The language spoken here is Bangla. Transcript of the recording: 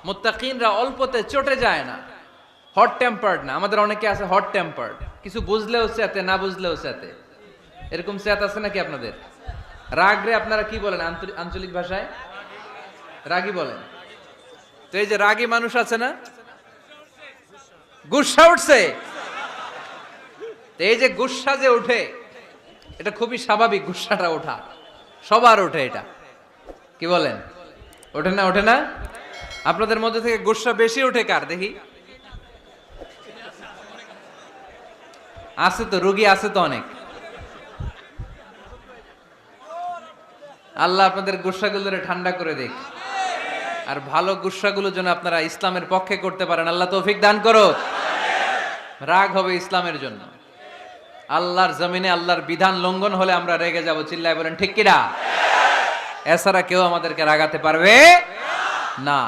মুত্তাকিনরা অল্পতে চটে যায় না, হট টেম্পার্ড না। আমাদের অনেকে আছে হট টেম্পার্ড, কিছু বুঝলেও চেতে, না বুঝলেও চেতে। এরকম চেত আছে নাকি আপনাদের? রাগ রে আপনারা কি বলেন আঞ্চলিক ভাষায়? রাগী বলেন। তো এই যে রাগী মানুষ আছে না, গুসা উঠছে, তো এই যে গুসা যে উঠে, এটা খুবই স্বাভাবিক। গুসাটা ওঠা সবার ওঠে, এটা কি বলেন? ওঠে না? ওঠে না? আপনাদের মধ্যে থেকে গুসা বেশি ওঠে কার দেখি? আছে তো, রোগী আছে তো অনেক। আল্লাহ আপনাদের গুসাগুলোরে ঠান্ডা করে দেখ, আর ভালো গুসাগুলো যেন আপনারা ইসলামের পক্ষে করতে পারেন। আল্লাহ তৌফিক দান করো। রাগ হবে ইসলামের জন্য। আল্লাহর জমিনে আল্লাহর বিধান লঙ্ঘন হলে আমরা রেগে যাব। চিল্লায় বলেন ঠিক কিনা? এছাড়া কেউ আমাদেরকে রাগাতে পারবে না।